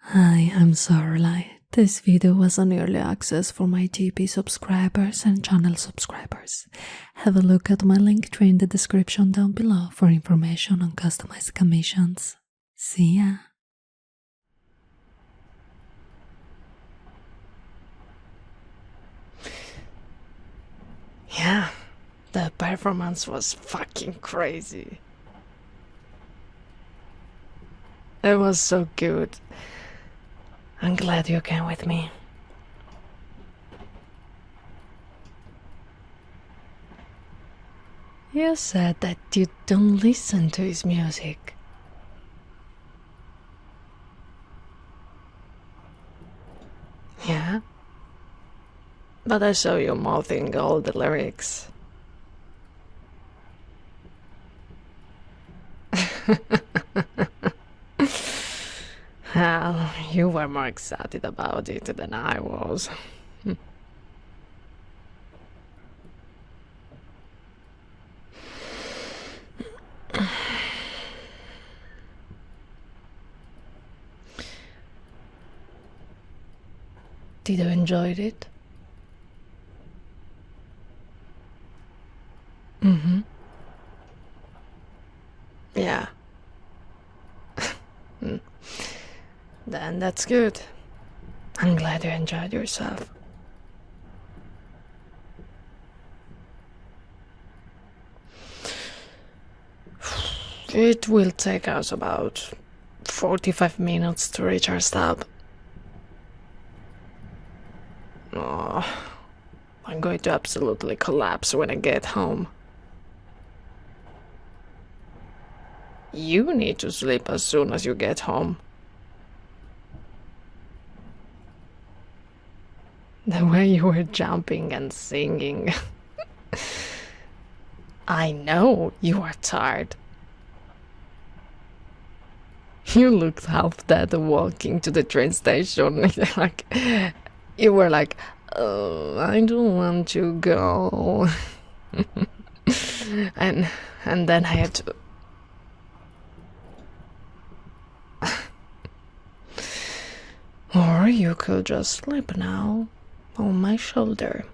Hi, I'm sorry. This video was on early access for my TP subscribers and channel subscribers. Have a look at my link tree in the description down below for information on customized commissions. See ya! Yeah, the performance was fucking crazy. It was so good. I'm glad you came with me. You said that you don't listen to his music. Yeah? But I saw you mouthing all the lyrics. Well, you were more excited about it than I was. Did you enjoy it? Mm-hmm. Yeah. Then that's good. I'm glad you enjoyed yourself. It will take us about 45 minutes to reach our stop. Oh, I'm going to absolutely collapse when I get home. You need to sleep as soon as you get home. The way you were jumping and singing. I know you are tired. You looked half dead walking to the train station. Like, you were like, oh, I don't want to go. and then I had to. Or you could just sleep now on my shoulder.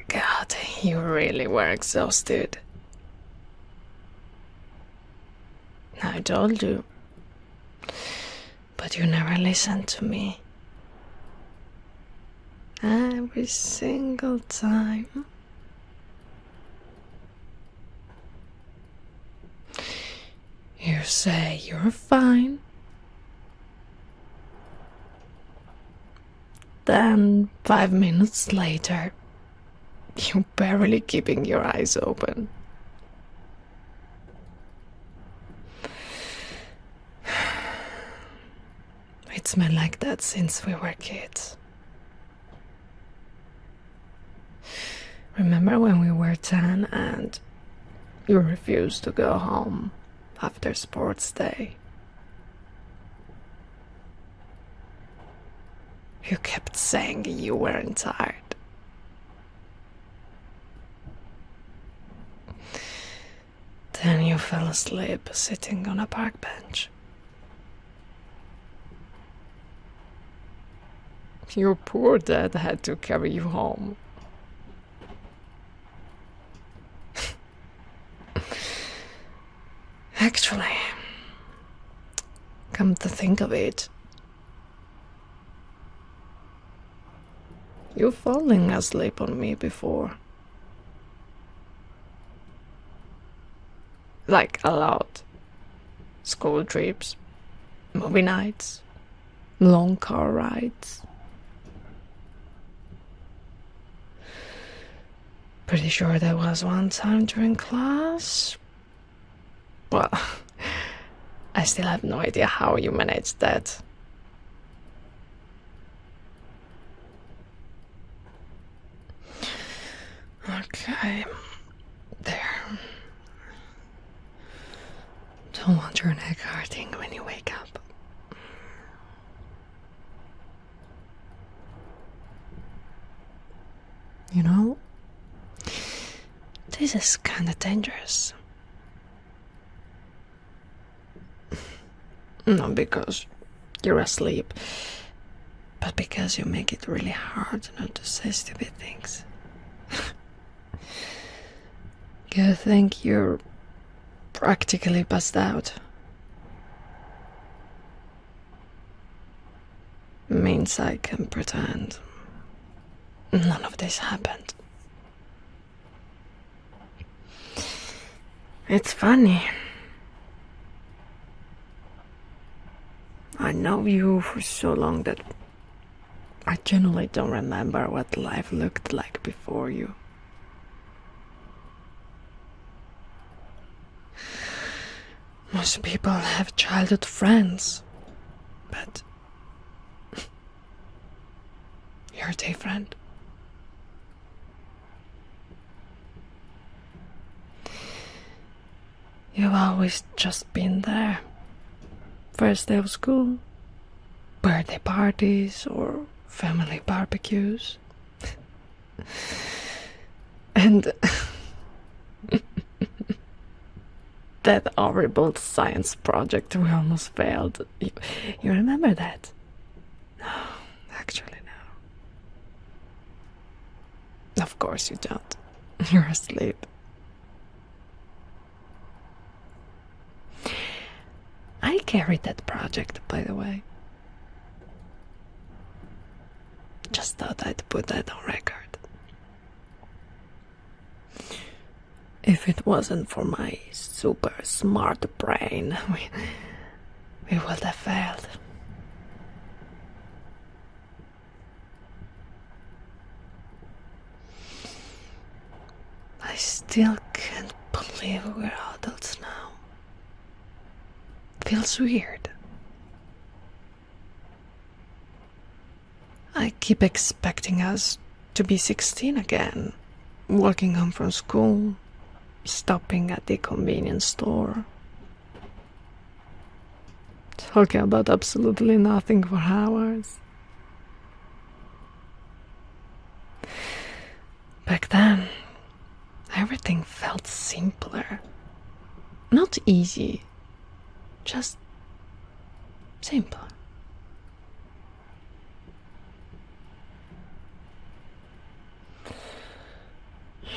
God, you really were exhausted. I told you. But you never listened to me. Every single time. You say you're fine. Then 5 minutes later, you're barely keeping your eyes open. It's been like that since we were kids. Remember when we were 10 and you refused to go home after sports day? You kept saying you weren't tired. Then you fell asleep sitting on a park bench. Your poor dad had to carry you home. Actually, come to think of it, you've fallen asleep on me before. Like a lot. School trips, movie nights, long car rides. Pretty sure there was one time during class. Well, I still have no idea how you managed that. Okay, there. Don't want your neck hurting when you wake up. You know, this is kinda dangerous. Not because you're asleep, but because you make it really hard not to say stupid things. You think you're practically passed out. Means I can pretend none of this happened. It's funny. I know you for so long that I genuinely don't remember what life looked like before you. Most people have childhood friends, but you're different. You've always just been there. First day of school, birthday parties, or family barbecues. And that horrible science project we almost failed. You remember that? No, actually no. Of course you don't. You're asleep. I carried that project, by the way. Just thought I'd put that on record. If it wasn't for my super smart brain, we would have failed. I still can't believe we're adults now. Feels weird. I keep expecting us to be 16 again, walking home from school, stopping at the convenience store, talking about absolutely nothing for hours. Back then, everything felt simpler. Not easy, just simple.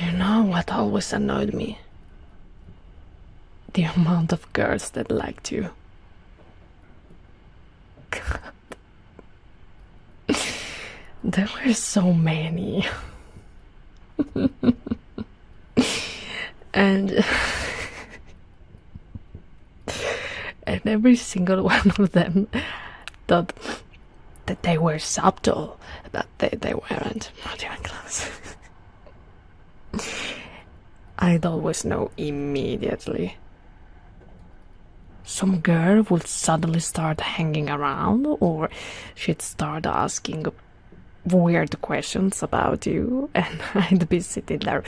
You know what always annoyed me? The amount of girls that liked you. God. There were so many. And every single one of them thought that they were subtle, but they weren't. Not even close. I'd always know immediately. Some girl would suddenly start hanging around, or she'd start asking weird questions about you, and I'd be sitting there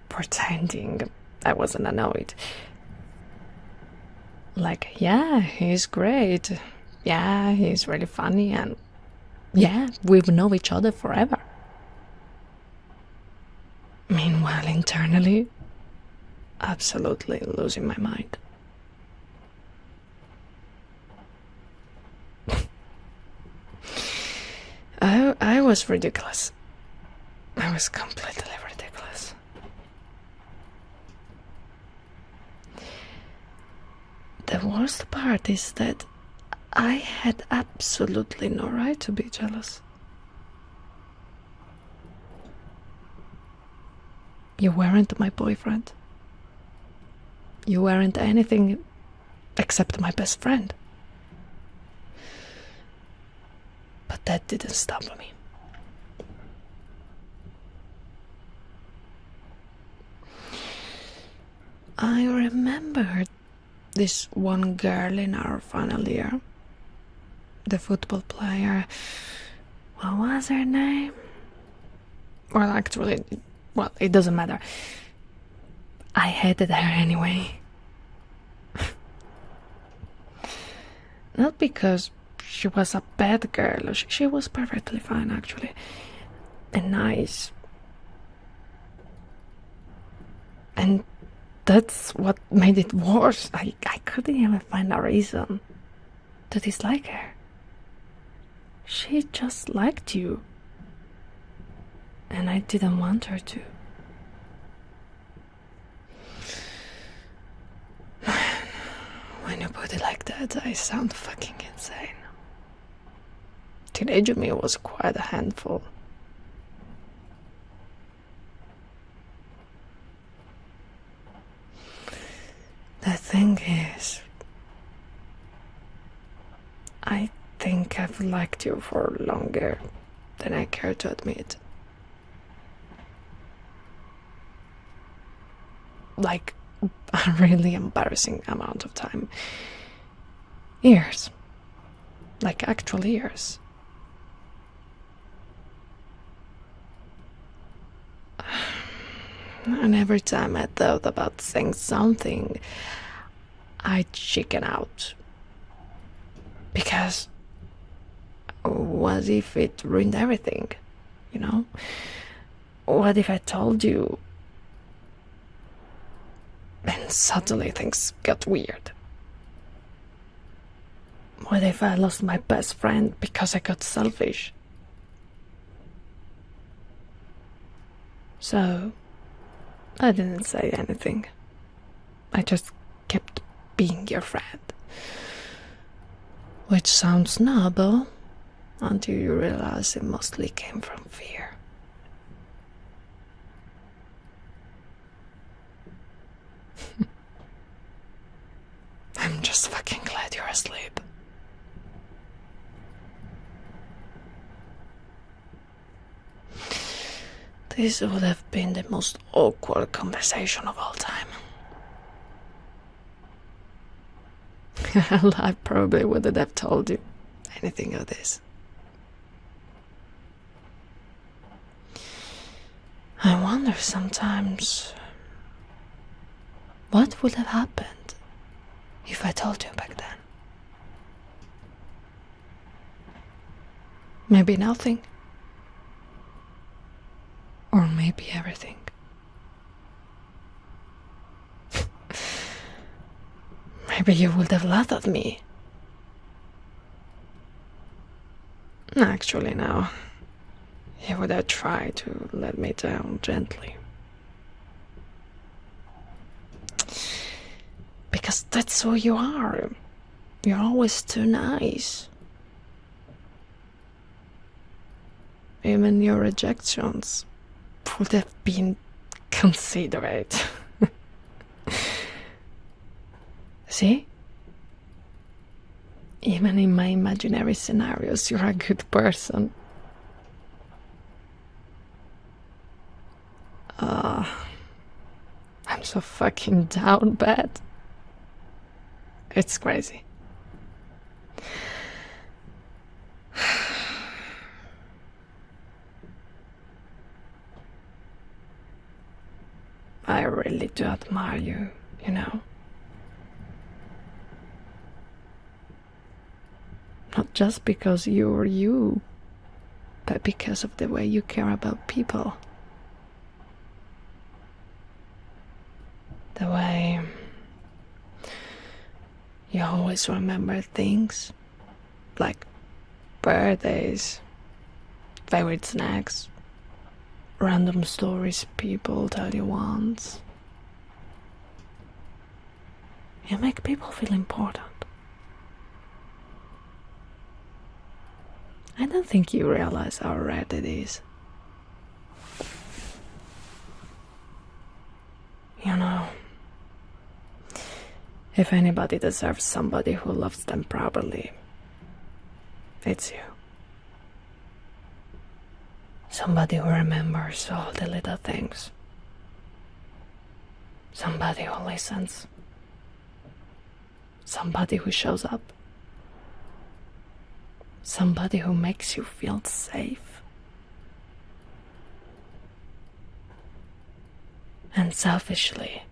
pretending I wasn't annoyed. Like, yeah, he's great. Yeah, he's really funny, and yeah, we've known each other forever. Meanwhile, internally, absolutely losing my mind. I was ridiculous. I was completely ridiculous. The worst part is that I had absolutely no right to be jealous. You weren't my boyfriend. You weren't anything except my best friend. But that didn't stop me. I remember this one girl in our final year, the football player. What was her name? Well, actually, it doesn't matter. I hated her anyway. Not because she was a bad girl. She was perfectly fine, actually. And nice. And that's what made it worse. I couldn't even find a reason to dislike her. She just liked you. And I didn't want her to. When you put it like that, I sound fucking insane. Teenage me was quite a handful. The thing is, I think I've liked you for longer than I care to admit. Like a really embarrassing amount of time. Years. Like actual years. And every time I thought about saying something, I'd chicken out. Because what if it ruined everything, you know? What if I told you and suddenly things got weird? What if I lost my best friend because I got selfish? So, I didn't say anything. I just kept being your friend. Which sounds noble, until you realize it mostly came from fear. I'm just fucking glad you're asleep. This would have been the most awkward conversation of all time. I probably wouldn't have told you anything of this. I wonder sometimes what would have happened if I told you back then. Maybe nothing. Or maybe everything. Maybe you would have laughed at me. Actually, no. You would have tried to let me down gently. Because that's who you are. You're always too nice. Even your rejections would have been considerate. See? Even in my imaginary scenarios, you're a good person. I'm so fucking down bad. It's crazy. I really do admire you, you know. Not just because you're you, but because of the way you care about people. The way you always remember things, like birthdays, favorite snacks, random stories people tell you once. You make people feel important. I don't think you realize how rare it is. You know, if anybody deserves somebody who loves them properly, it's you. Somebody who remembers all the little things. Somebody who listens. Somebody who shows up. Somebody who makes you feel safe. And selfishly,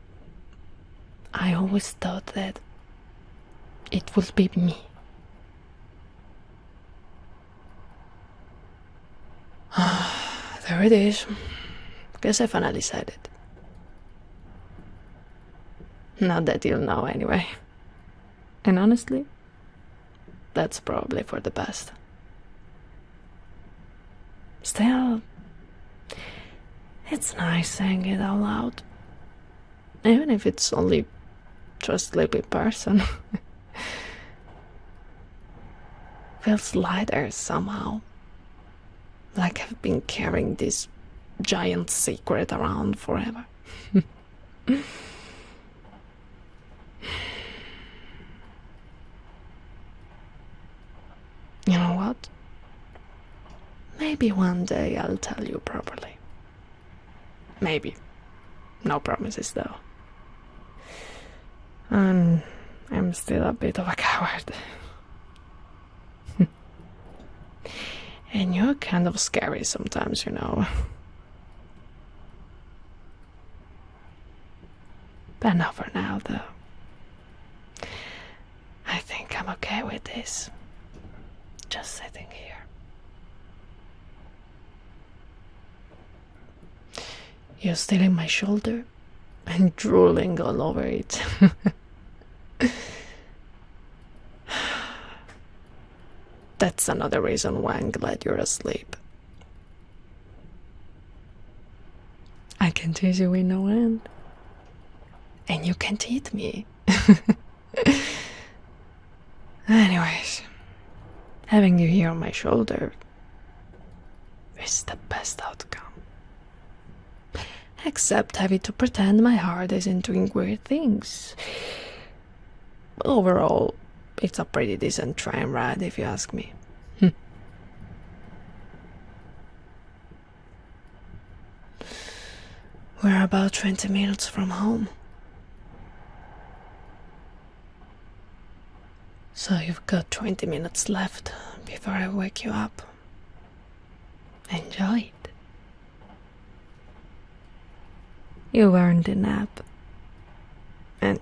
I always thought that it would be me. There it is. Guess I finally said it. Not that you'll know anyway. And honestly, that's probably for the best. Still, it's nice saying it out loud. Even if it's only to a sleepy person. Feels lighter somehow. Like I've been carrying this giant secret around forever. You know what? Maybe one day I'll tell you properly. Maybe. No promises though. I'm still a bit of a coward. And you're kind of scary sometimes, you know. But not for now, though. I think I'm okay with this. Just sitting here. You're stealing my shoulder and drooling all over it. That's another reason why I'm glad you're asleep. I can tease you with no end. And you can't eat me. Anyways, having you here on my shoulder is the best outcome. Except having to pretend my heart isn't doing weird things. Overall, it's a pretty decent train ride if you ask me. We're about 20 minutes from home. So you've got 20 minutes left before I wake you up. Enjoy it. You earned a nap. And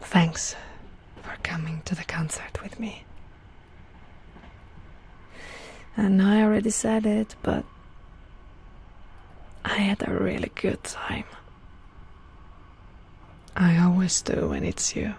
thanks for coming to the concert with me. I know I already said it, but I had a really good time. I always do when it's you.